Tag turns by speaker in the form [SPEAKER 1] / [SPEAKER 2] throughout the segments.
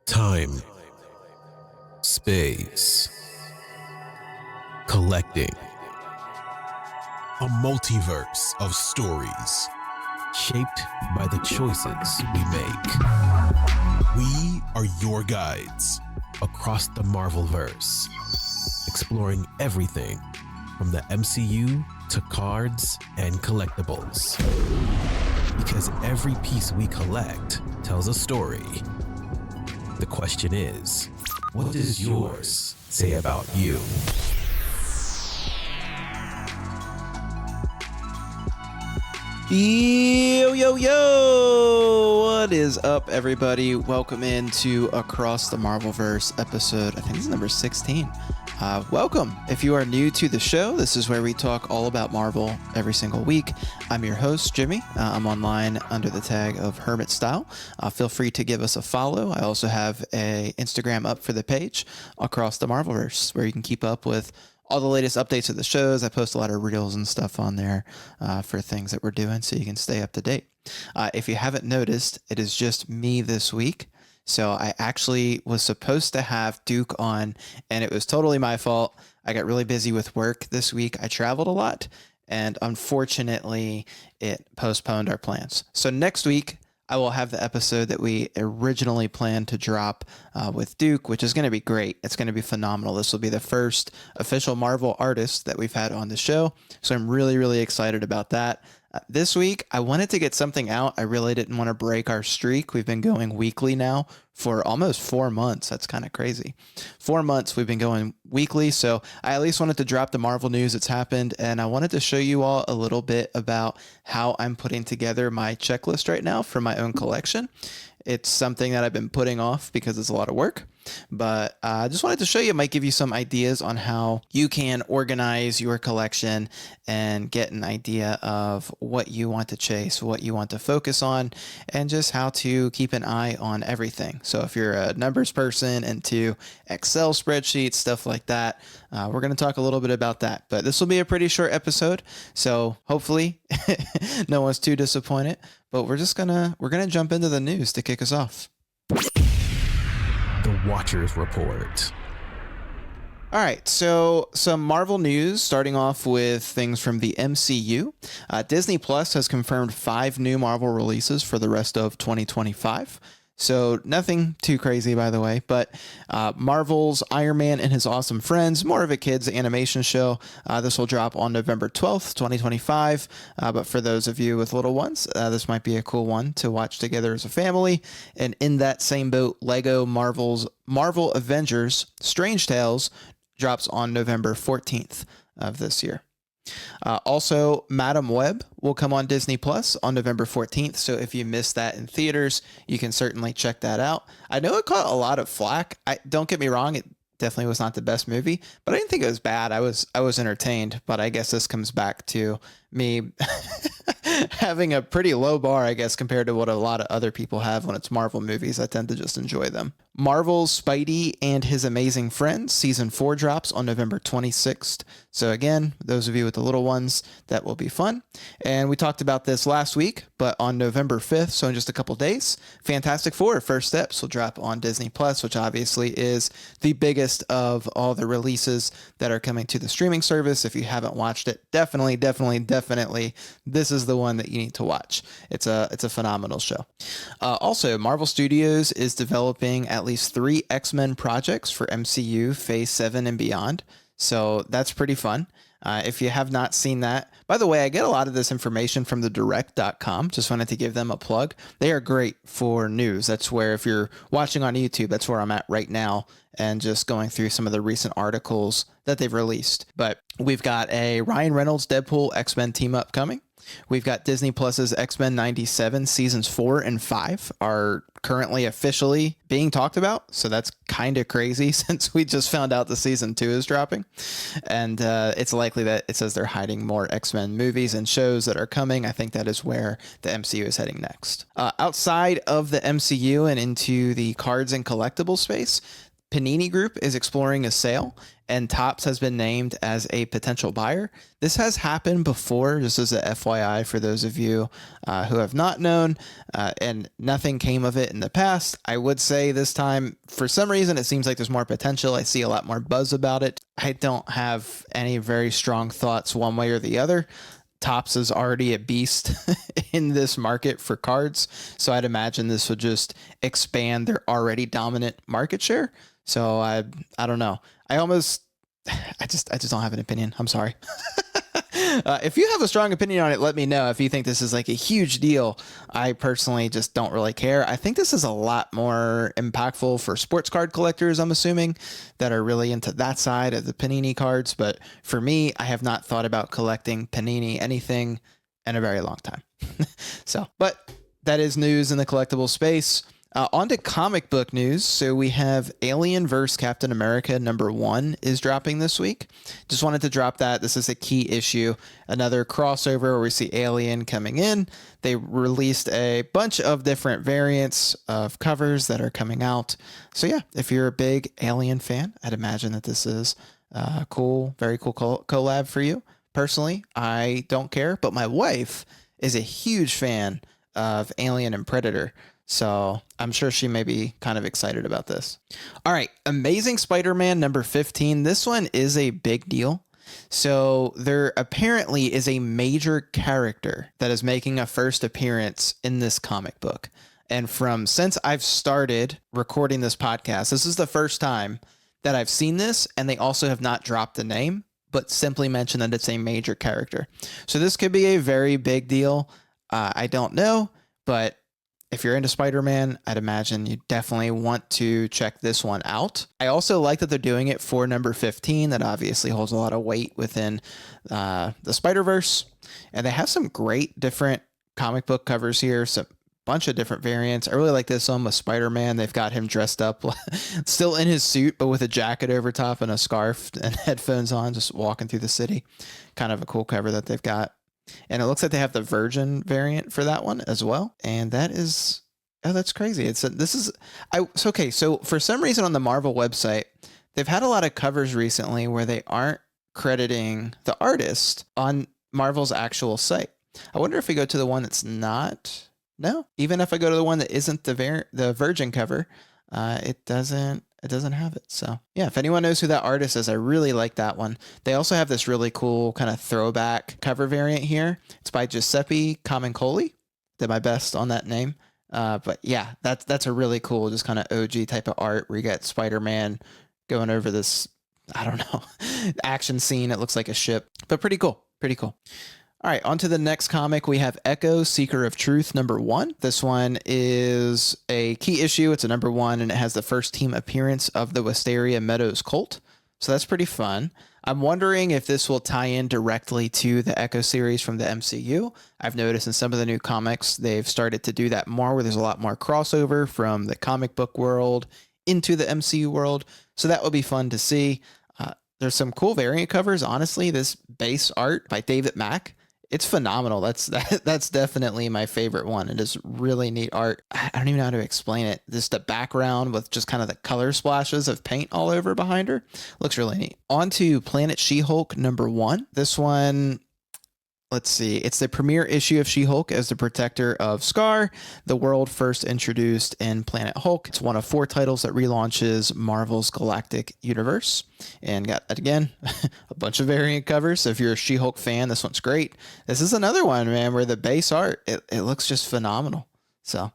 [SPEAKER 1] Time, space, collecting. A multiverse of stories shaped by the choices we make. We are your guides across the Marvelverse, exploring everything from the MCU to cards and collectibles. Because every piece we collect tells a story. The question is, what does yours say about you?
[SPEAKER 2] Yo, what is up, everybody? Welcome into Across the Marvelverse episode, I think it's number 16. Welcome. If you are new to the show, this is where we talk all about Marvel every single week. I'm your host, Jimmy. I'm online under the tag of Hermit Style. Feel free to give us a follow. I also have a Instagram up for the page, Across the Marvelverse, where you can keep up with all the latest updates of the shows. I post a lot of reels and stuff on there for things that we're doing, so you can stay up to date. If you haven't noticed, it is just me this week. So I actually was supposed to have Duke on, and it was totally my fault. I got really busy with work this week. I traveled a lot, and unfortunately, it postponed our plans. So next week, I will have the episode that we originally planned to drop with Duke, which is going to be great. It's going to be phenomenal. This will be the first official Marvel artist that we've had on the show. So I'm really, really excited about that. This week, I wanted to get something out. I really didn't want to break our streak. We've been going weekly now for almost 4 months. That's kind of crazy. 4 months we've been going weekly. So I at least wanted to drop the Marvel news that's happened. And I wanted to show you all a little bit about how I'm putting together my checklist right now for my own collection. It's something that I've been putting off because it's a lot of work. But I just wanted to show you, it might give you some ideas on how you can organize your collection and get an idea of what you want to chase, what you want to focus on, and just how to keep an eye on everything. So if you're a numbers person into Excel spreadsheets, stuff like that, we're going to talk a little bit about that. But this will be a pretty short episode, so hopefully no one's too disappointed. But we're gonna jump into the news to kick us off.
[SPEAKER 1] The Watchers Report.
[SPEAKER 2] All right, so some Marvel news, starting off with things from the MCU. Disney Plus has confirmed 5 new Marvel releases for the rest of 2025. So nothing too crazy, by the way, but Marvel's Iron Man and His Awesome Friends, more of a kids animation show. This will drop on November 12th, 2025. But for those of you with little ones, this might be a cool one to watch together as a family. And in that same boat, Lego Marvel Avengers Strange Tales drops on November 14th of this year. Also, Madam Web will come on Disney Plus on November 14th. So if you missed that in theaters, you can certainly check that out. I know it caught a lot of flack. Don't get me wrong. It definitely was not the best movie, but I didn't think it was bad. I was entertained, but I guess this comes back to me having a pretty low bar, I guess, compared to what a lot of other people have when it's Marvel movies. I tend to just enjoy them. Marvel's Spidey and His Amazing Friends Season 4 drops on November 26th. So again, those of you with the little ones, that will be fun. And we talked about this last week, but on November 5th, so in just a couple days, Fantastic Four First Steps will drop on Disney Plus, which obviously is the biggest of all the releases that are coming to the streaming service. If you haven't watched it, definitely, this is the one that you need to watch. It's a phenomenal show. Also, Marvel Studios is developing at least 3 X-Men projects for MCU Phase 7 and beyond. So that's pretty fun. If you have not seen that, by the way, I get a lot of this information from the direct.com. Just wanted to give them a plug. They are great for news. That's where, if you're watching on YouTube, that's where I'm at right now, and just going through some of the recent articles that they've released. But we've got a Ryan Reynolds Deadpool X-Men team up coming. We've got Disney Plus's X-Men 97 seasons 4 and 5 are currently officially being talked about. So that's kind of crazy since we just found out the season 2 is dropping. And it's likely that it says they're hiding more X-Men movies and shows that are coming. I think that is where the MCU is heading next. Outside of the MCU and into the cards and collectible space, Panini Group is exploring a sale, and Topps has been named as a potential buyer. This has happened before, just as a FYI for those of you who have not known, and nothing came of it in the past. I would say this time, for some reason, it seems like there's more potential. I see a lot more buzz about it. I don't have any very strong thoughts one way or the other. Topps is already a beast in this market for cards, so I'd imagine this would just expand their already dominant market share. So I don't know. I just don't have an opinion. I'm sorry. If you have a strong opinion on it, let me know. If you think this is like a huge deal, I personally just don't really care. I think this is a lot more impactful for sports card collectors, I'm assuming, that are really into that side of the Panini cards. But for me, I have not thought about collecting Panini anything in a very long time. But that is news in the collectible space. On to comic book news. So we have Alien vs. Captain America #1 is dropping this week. Just wanted to drop that. This is a key issue. Another crossover where we see Alien coming in. They released a bunch of different variants of covers that are coming out. So yeah, if you're a big Alien fan, I'd imagine that this is a cool, very cool collab for you. Personally, I don't care, but my wife is a huge fan of Alien and Predator. So I'm sure she may be kind of excited about this. All right, Amazing Spider-Man #15. This one is a big deal. So there apparently is a major character that is making a first appearance in this comic book. And since I've started recording this podcast, this is the first time that I've seen this, and they also have not dropped the name, but simply mentioned that it's a major character. So this could be a very big deal. I don't know, but if you're into Spider-Man, I'd imagine you definitely want to check this one out. I also like that they're doing it for #15. That obviously holds a lot of weight within the Spider-Verse. And they have some great different comic book covers here. Some bunch of different variants. I really like this one with Spider-Man. They've got him dressed up, still in his suit, but with a jacket over top and a scarf and headphones on, just walking through the city. Kind of a cool cover that they've got. And it looks like they have the Virgin variant for that one as well. And that is, oh, that's crazy. So for some reason on the Marvel website, they've had a lot of covers recently where they aren't crediting the artist on Marvel's actual site. I wonder if we go to the one that's not. No, even if I go to the one that isn't the Virgin cover, it doesn't have it. So yeah, if anyone knows who that artist is, I really like that one. They also have this really cool kind of throwback cover variant here. It's by Giuseppe Camuncoli. Did my best on that name. But yeah, that's a really cool, just kind of OG type of art where you got Spider-Man going over this, I don't know, action scene. It looks like a ship, but pretty cool. Pretty cool. All right, on to the next comic. We have Echo, Seeker of Truth #1. This one is a key issue. It's a #1, and it has the first team appearance of the Wisteria Meadows cult. So that's pretty fun. I'm wondering if this will tie in directly to the Echo series from the MCU. I've noticed in some of the new comics, they've started to do that more, where there's a lot more crossover from the comic book world into the MCU world. So that will be fun to see. There's some cool variant covers. Honestly, this base art by David Mack, it's phenomenal. That's definitely my favorite one. It is really neat art. I don't even know how to explain it. Just the background with just kind of the color splashes of paint all over behind her. Looks really neat. On to Planet She-Hulk #1. This one, let's see. It's the premiere issue of She-Hulk as the protector of Skaar, the world first introduced in Planet Hulk. It's one of 4 titles that relaunches Marvel's Galactic Universe. And got, again, a bunch of variant covers. So if you're a She-Hulk fan, this one's great. This is another one, man, where the base art, it looks just phenomenal. So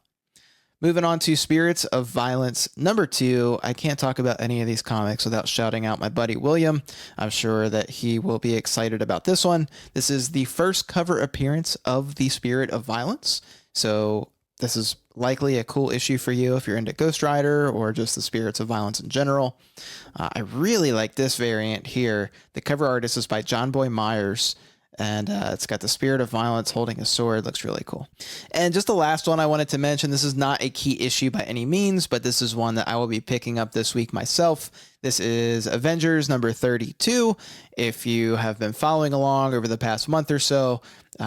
[SPEAKER 2] moving on to Spirits of Violence #2. I can't talk about any of these comics without shouting out my buddy William. I'm sure that he will be excited about this one. This is the first cover appearance of the Spirit of Violence. So this is likely a cool issue for you if you're into Ghost Rider or just the Spirits of Violence in general. I really like this variant here. The cover artist is by John Boy Myers. And it's got the Spirit of Violence holding a sword. Looks really cool. And just the last one I wanted to mention, this is not a key issue by any means, but this is one that I will be picking up this week myself. This is Avengers #32. If you have been following along over the past month or so,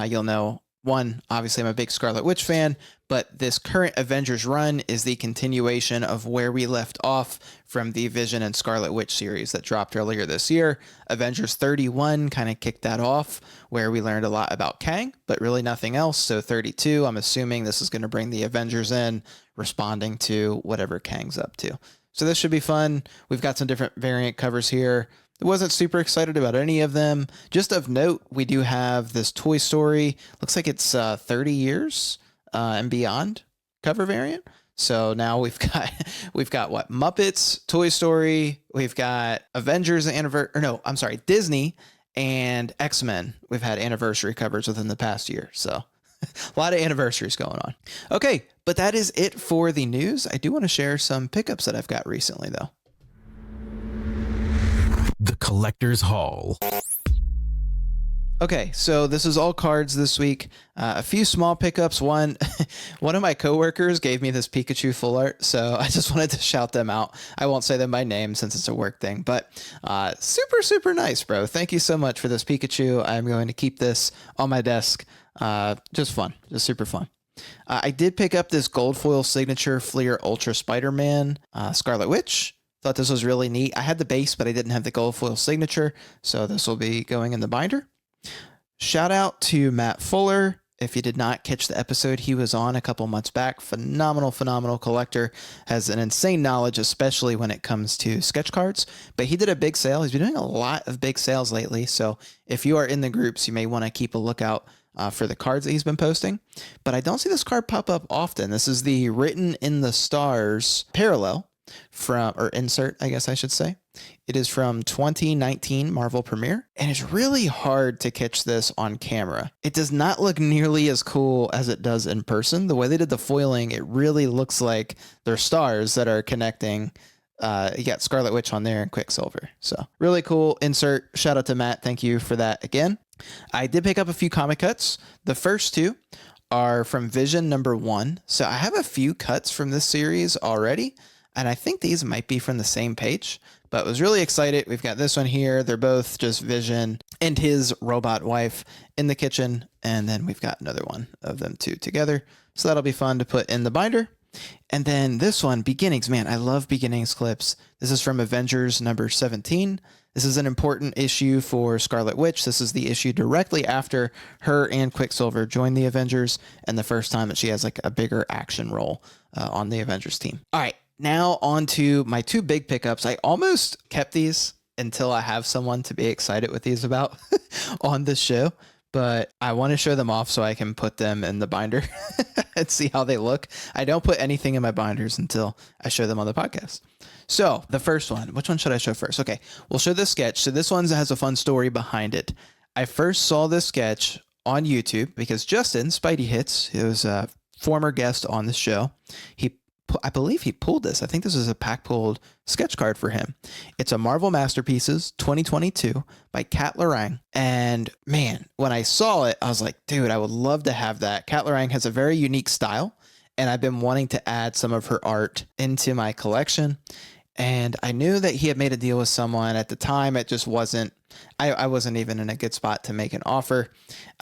[SPEAKER 2] you'll know One, obviously I'm a big Scarlet Witch fan, but this current Avengers run is the continuation of where we left off from the Vision and Scarlet Witch series that dropped earlier this year. Avengers 31 kind of kicked that off, where we learned a lot about Kang, but really nothing else. So 32, I'm assuming this is going to bring the Avengers in, responding to whatever Kang's up to. So this should be fun. We've got some different variant covers here. I wasn't super excited about any of them. Just of note, we do have this Toy Story. Looks like it's 30 years and beyond cover variant. So now we've got what? Muppets, Toy Story. We've got Avengers Disney and X-Men. We've had anniversary covers within the past year. So a lot of anniversaries going on. Okay, but that is it for the news. I do want to share some pickups that I've got recently, though.
[SPEAKER 1] The Collector's Hall.
[SPEAKER 2] Okay, so this is all cards this week. A few small pickups. One of my coworkers gave me this Pikachu full art, so I just wanted to shout them out. I won't say them by name since it's a work thing, but super, super nice, bro. Thank you so much for this Pikachu. I'm going to keep this on my desk. Just fun, just super fun. I did pick up this gold foil signature Fleer Ultra Spider-Man Scarlet Witch. Thought this was really neat. I had the base, but I didn't have the gold foil signature, so this will be going in the binder. Shout out to Matt Fuller. If you did not catch the episode he was on a couple months back, phenomenal collector, has an insane knowledge, especially when it comes to sketch cards. But he did a big sale. He's been doing a lot of big sales lately, so if you are in the groups, you may want to keep a lookout for the cards that he's been posting. But I don't see this card pop up often. This is the Written in the Stars parallel or insert, I guess I should say. It is from 2019 Marvel Premiere, and it's really hard to catch this on camera. It does not look nearly as cool as it does in person. The way they did the foiling, it really looks like they're stars that are connecting. You got Scarlet Witch on there and Quicksilver. So really cool insert. Shout out to Matt. Thank you for that again. I did pick up a few comic cuts. The first two are from Vision #1. So I have a few cuts from this series already, and I think these might be from the same page, but was really excited. We've got this one here. They're both just Vision and his robot wife in the kitchen. And then we've got another one of them two together. So that'll be fun to put in the binder. And then this one, Beginnings. Man, I love Beginnings clips. This is from Avengers #17. This is an important issue for Scarlet Witch. This is the issue directly after her and Quicksilver join the Avengers, and the first time that she has like a bigger action role on the Avengers team. All right. Now on to my two big pickups. I almost kept these until I have someone to be excited with these about on this show, but I want to show them off so I can put them in the binder and see how they look. I don't put anything in my binders until I show them on the podcast. So the first one, which one should I show first? Okay, we'll show this sketch. So this one has a fun story behind it. I first saw this sketch on YouTube because Justin, Spidey Hits, who was a former guest on the show, I believe he pulled this. I think this is a pack pulled sketch card for him. It's a Marvel Masterpieces 2022 by Kat Lorang. And man, when I saw it, I was like, dude, I would love to have that. Kat Lorang has a very unique style, and I've been wanting to add some of her art into my collection. And I knew that he had made a deal with someone at the time. It just wasn't, I wasn't even in a good spot to make an offer.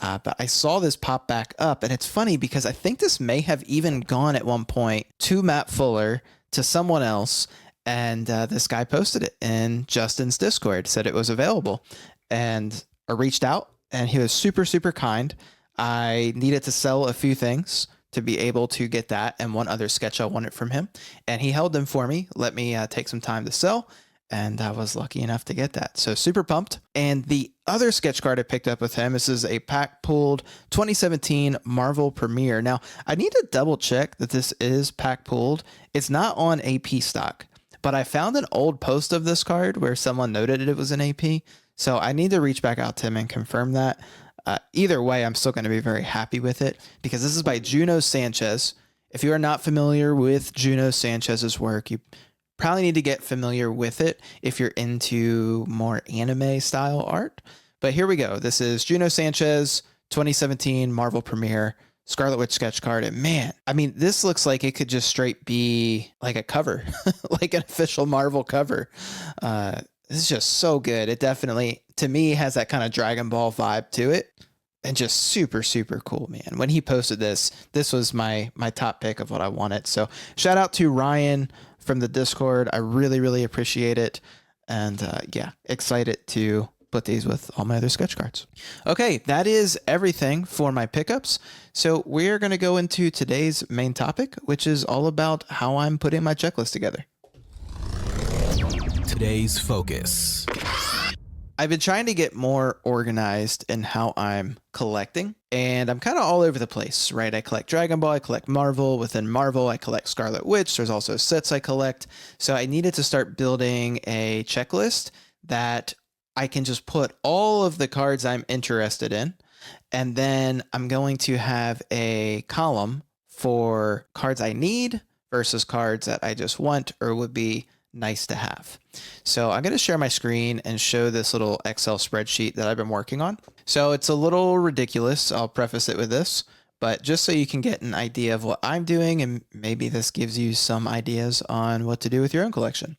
[SPEAKER 2] But I saw this pop back up, and it's funny because I think this may have even gone at one point to Matt Fuller, to someone else. And this guy posted it in Justin's Discord, said it was available, and I reached out, and he was super, super kind. I needed to sell a few things to be able to get that and one other sketch I wanted from him, and he held them for me, let me take some time to sell, and I was lucky enough to get that. So super pumped. And the other sketch card I picked up with him, this is a pack pulled 2017 Marvel Premiere. Now I need to double check that this is pack pulled. It's not on AP stock, but I found an old post of this card where someone noted it was an AP, so I need to reach back out to him and confirm that. Either way, I'm still going to be very happy with it because this is by Juno Sanchez. If you are not familiar with Juno Sanchez's work, you probably need to get familiar with it if you're into more anime style art. But here we go. This is Juno Sanchez, 2017 Marvel Premiere, Scarlet Witch sketch card. And man, I mean, this looks like it could just straight be like a cover, like an official Marvel cover. This is just so good. It definitely, to me, has that kind of Dragon Ball vibe to it. and just super, super cool, man. When he posted this, this was my top pick of what I wanted. So shout out to Ryan from the Discord. I really, really appreciate it. And yeah, excited to put these with all my other sketch cards. Okay, that is everything for my pickups. So we're going to go into today's main topic, which is all about how I'm putting my checklist together.
[SPEAKER 1] Today's focus.
[SPEAKER 2] I've been trying to get more organized in how I'm collecting, and I'm kind of all over the place, right? I collect Dragon Ball, I collect Marvel. Within Marvel, I collect Scarlet Witch. There's also sets I collect. So I needed to start building a checklist that I can just put all of the cards I'm interested in, and then I'm going to have a column for cards I need versus cards that I just want or would be nice to have. So I'm going to share my screen and show this little Excel spreadsheet that I've been working on. So it's a little ridiculous. I'll preface it with this, but just so you can get an idea of what I'm doing, and maybe this gives you some ideas on what to do with your own collection.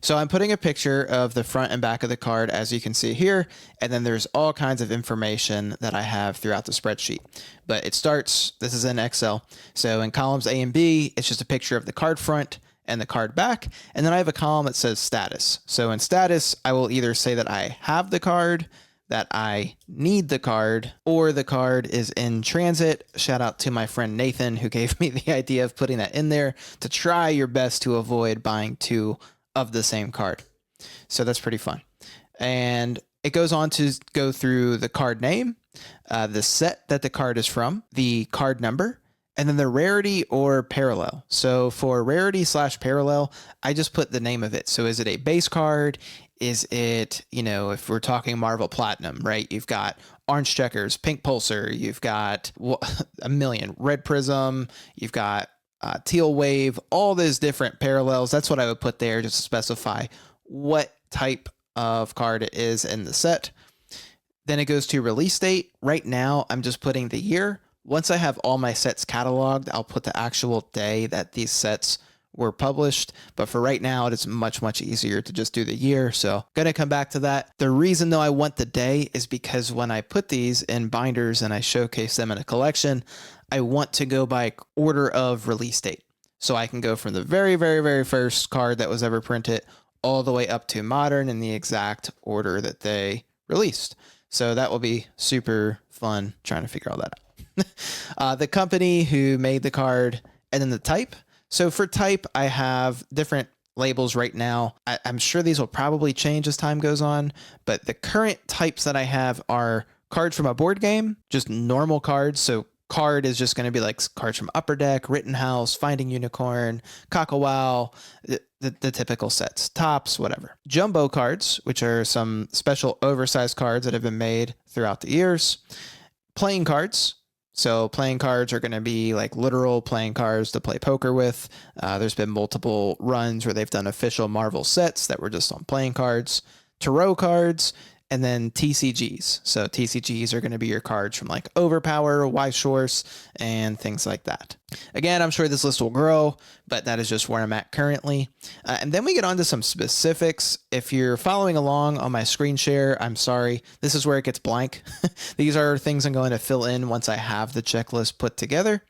[SPEAKER 2] So I'm putting a picture of the front and back of the card, as you can see here, and then there's all kinds of information that I have throughout the spreadsheet. But it starts, this is in Excel, so in columns A and B, it's just a picture of the card front and the card back, and then I have a column that says status. So in status, I will either say that I have the card, that I need the card, or the card is in transit. Shout out to my friend Nathan, who gave me the idea of putting that in there to try your best to avoid buying two of the same card. So that's pretty fun. And it goes on to go through the card name, the set that the card is from, the card number, and then the rarity or parallel. So for rarity / parallel, I just put the name of it. So is it a base card? Is it, if we're talking Marvel Platinum, right? You've got Orange Checkers, Pink Pulsar, you've got a million, Red Prism, you've got Teal Wave, all those different parallels. That's what I would put there, just to specify what type of card it is in the set. Then it goes to release date. Right now, I'm just putting the year. Once I have all my sets cataloged, I'll put the actual day that these sets were published. But for right now, it is much, much easier to just do the year. So going to come back to that. The reason though I want the day is because when I put these in binders and I showcase them in a collection, I want to go by order of release date. So I can go from the very, very, very first card that was ever printed all the way up to modern in the exact order that they released. So that will be super fun trying to figure all that out. The company who made the card, and then the type. So for type, I have different labels right now. I'm sure these will probably change as time goes on, but the current types that I have are cards from a board game, just normal cards. So card is just going to be like cards from Upper Deck, Rittenhouse, Finding Unicorn, Cockawell, the typical sets, tops, whatever. Jumbo cards, which are some special oversized cards that have been made throughout the years. Playing cards. So playing cards are going to be like literal playing cards to play poker with. There's been multiple runs where they've done official Marvel sets that were just on playing cards. Tarot cards, and then TCGs. So TCGs are going to be your cards from like Overpower, Wise Shores, and things like that. Again, I'm sure this list will grow, but that is just where I'm at currently. And then we get on to some specifics. If you're following along on my screen share, I'm sorry. This is where it gets blank. These are things I'm going to fill in once I have the checklist put together.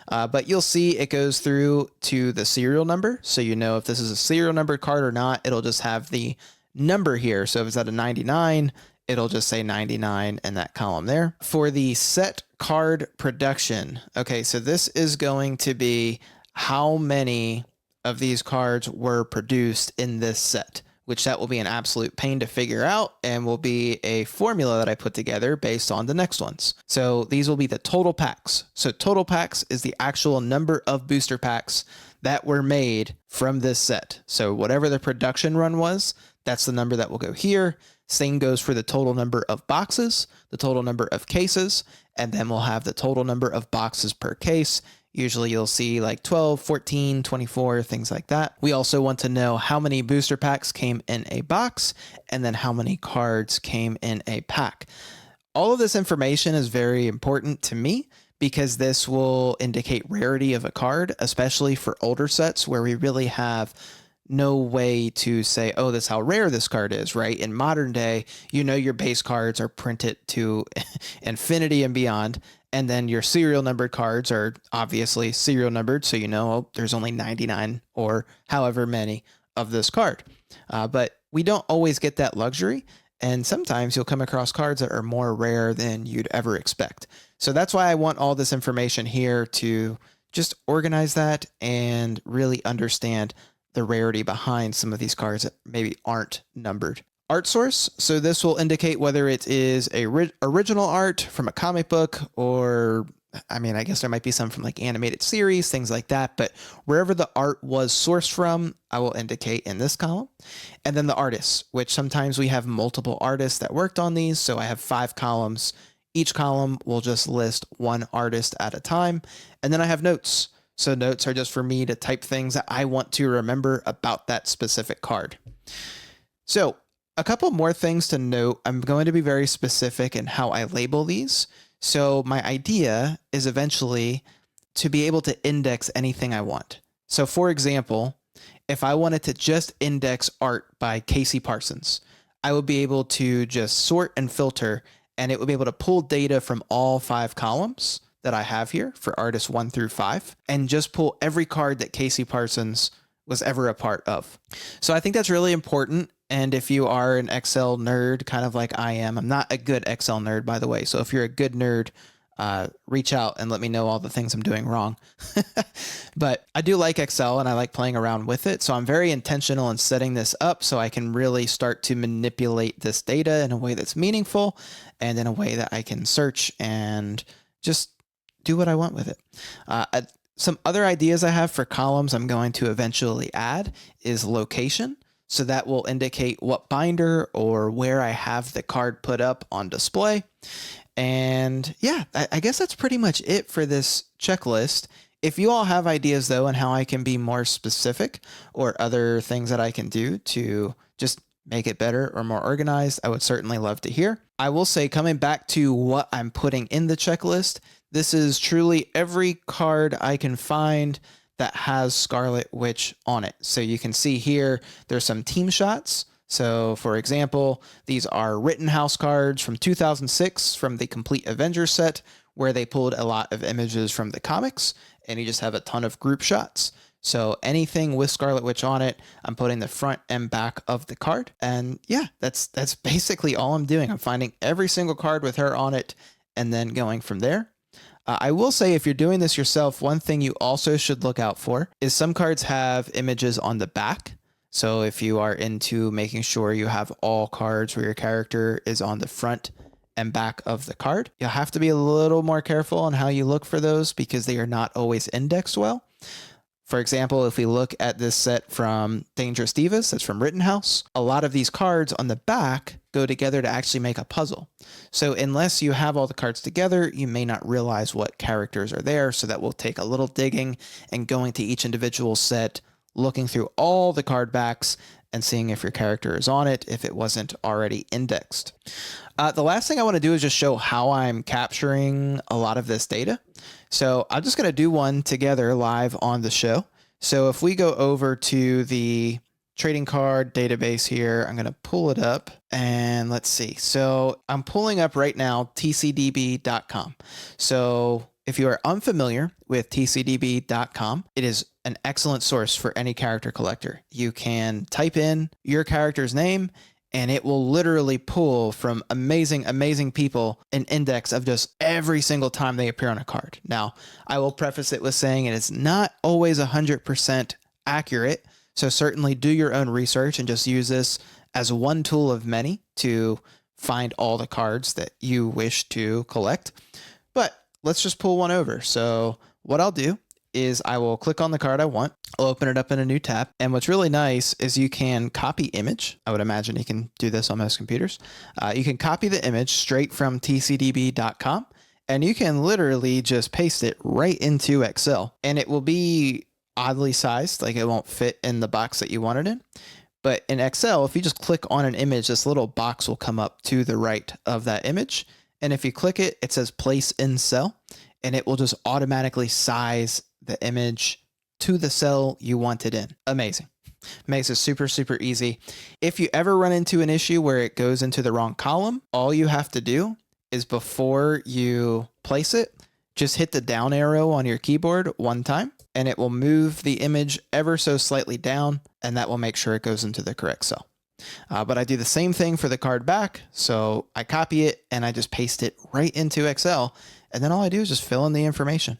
[SPEAKER 2] But you'll see it goes through to the serial number. So you know if this is a serial numbered card or not. It'll just have the number here. So if it's at a 99, it'll just say 99 in that column there. For the set card production, okay, so this is going to be how many of these cards were produced in this set, which that will be an absolute pain to figure out and will be a formula that I put together based on the next ones. So these will be the total packs. So total packs is the actual number of booster packs that were made from this set. So whatever the production run was, that's the number that will go here. Same goes for the total number of boxes, the total number of cases, and then we'll have the total number of boxes per case. Usually you'll see like 12, 14, 24, things like that. We also want to know how many booster packs came in a box and then how many cards came in a pack. All of this information is very important to me because this will indicate rarity of a card, especially for older sets where we really have no way to say, oh, that's how rare this card is, right? In modern day, your base cards are printed to infinity and beyond. And then your serial numbered cards are obviously serial numbered. So oh, there's only 99 or however many of this card. But we don't always get that luxury. And sometimes you'll come across cards that are more rare than you'd ever expect. So that's why I want all this information here to just organize that and really understand the rarity behind some of these cards that maybe aren't numbered. Art source. So this will indicate whether it is a original art from a comic book or, I guess there might be some from like animated series, things like that. But wherever the art was sourced from, I will indicate in this column. And then the artists, which sometimes we have multiple artists that worked on these. So I have 5 columns. Each column will just list one artist at a time. And then I have notes. So notes are just for me to type things that I want to remember about that specific card. So a couple more things to note. I'm going to be very specific in how I label these. So my idea is eventually to be able to index anything I want. So for example, if I wanted to just index art by Casey Parsons, I would be able to just sort and filter, and it would be able to pull data from all 5 columns that I have here for artists 1 through 5, and just pull every card that Casey Parsons was ever a part of. So I think that's really important. And if you are an Excel nerd, kind of like I am, I'm not a good Excel nerd, by the way. So if you're a good nerd, reach out and let me know all the things I'm doing wrong. But I do like Excel and I like playing around with it. So I'm very intentional in setting this up so I can really start to manipulate this data in a way that's meaningful and in a way that I can search and just do what I want with it. Some other ideas I have for columns I'm going to eventually add is location. So that will indicate what binder or where I have the card put up on display. And yeah, I guess that's pretty much it for this checklist. If you all have ideas though on how I can be more specific or other things that I can do to just make it better or more organized, I would certainly love to hear. I will say, coming back to what I'm putting in the checklist, this is truly every card I can find that has Scarlet Witch on it. So you can see here, there's some team shots. So for example, these are Rittenhouse cards from 2006 from the Complete Avengers set, where they pulled a lot of images from the comics, and you just have a ton of group shots. So anything with Scarlet Witch on it, I'm putting the front and back of the card. And yeah, that's basically all I'm doing. I'm finding every single card with her on it and then going from there. I will say, if you're doing this yourself, one thing you also should look out for is some cards have images on the back. So if you are into making sure you have all cards where your character is on the front and back of the card, you'll have to be a little more careful on how you look for those because they are not always indexed well. For example, if we look at this set from Dangerous Divas, that's from Rittenhouse, a lot of these cards on the back go together to actually make a puzzle. So unless you have all the cards together, you may not realize what characters are there. So that will take a little digging and going to each individual set, looking through all the card backs and seeing if your character is on it, if it wasn't already indexed. The last thing I want to do is just show how I'm capturing a lot of this data. So I'm just going to do one together live on the show. So if we go over to the trading card database here, I'm going to pull it up and let's see. So I'm pulling up right now tcdb.com. So if you are unfamiliar with tcdb.com, it is an excellent source for any character collector. You can type in your character's name and it will literally pull from amazing people an index of just every single time they appear on a card. Now, I will preface it with saying it is not always 100% accurate. So certainly do your own research and just use this as one tool of many to find all the cards that you wish to collect. But let's just pull one over. So what I'll do is I will click on the card I want. I'll open it up in a new tab. And what's really nice is you can copy image. I would imagine you can do this on most computers. You can copy the image straight from tcdb.com and you can literally just paste it right into Excel and it will be oddly sized, like it won't fit in the box that you want it in. But in Excel, if you just click on an image, this little box will come up to the right of that image. And if you click it, it says place in cell and it will just automatically size the image to the cell you want it in. Amazing. Makes it super, super easy. If you ever run into an issue where it goes into the wrong column, all you have to do is before you place it, just hit the down arrow on your keyboard one time and it will move the image ever so slightly down, and that will make sure it goes into the correct cell. But I do the same thing for the card back. So I copy it and I just paste it right into Excel. And then all I do is just fill in the information.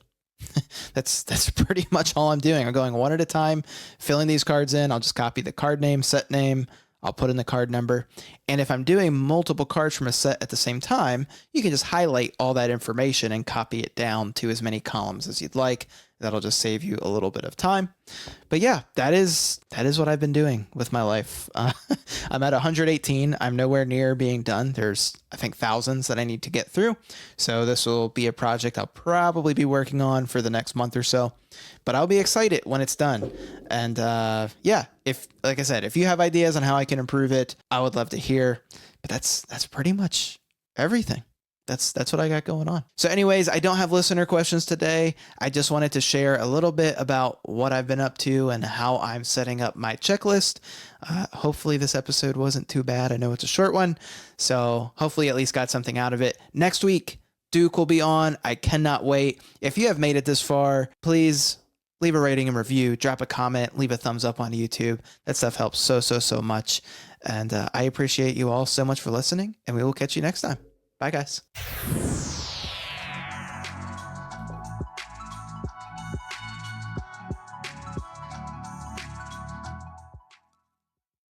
[SPEAKER 2] That's pretty much all I'm doing. I'm going one at a time, filling these cards in. I'll just copy the card name, set name. I'll put in the card number. And if I'm doing multiple cards from a set at the same time, you can just highlight all that information and copy it down to as many columns as you'd like. That'll just save you a little bit of time. But yeah, that is what I've been doing with my life. I'm at 118. I'm nowhere near being done. There's, I think, thousands that I need to get through. So this will be a project I'll probably be working on for the next month or so. But I'll be excited when it's done. And yeah, if, like I said, if you have ideas on how I can improve it, I would love to hear. But that's pretty much everything. That's what I got going on. So anyways, I don't have listener questions today. I just wanted to share a little bit about what I've been up to and how I'm setting up my checklist. Hopefully this episode wasn't too bad. I know it's a short one, so hopefully at least got something out of it. Next week, Duke will be on. I cannot wait. If you have made it this far, please leave a rating and review, drop a comment, leave a thumbs up on YouTube. That stuff helps so much. And I appreciate you all so much for listening, and we will catch you next time. Bye, guys.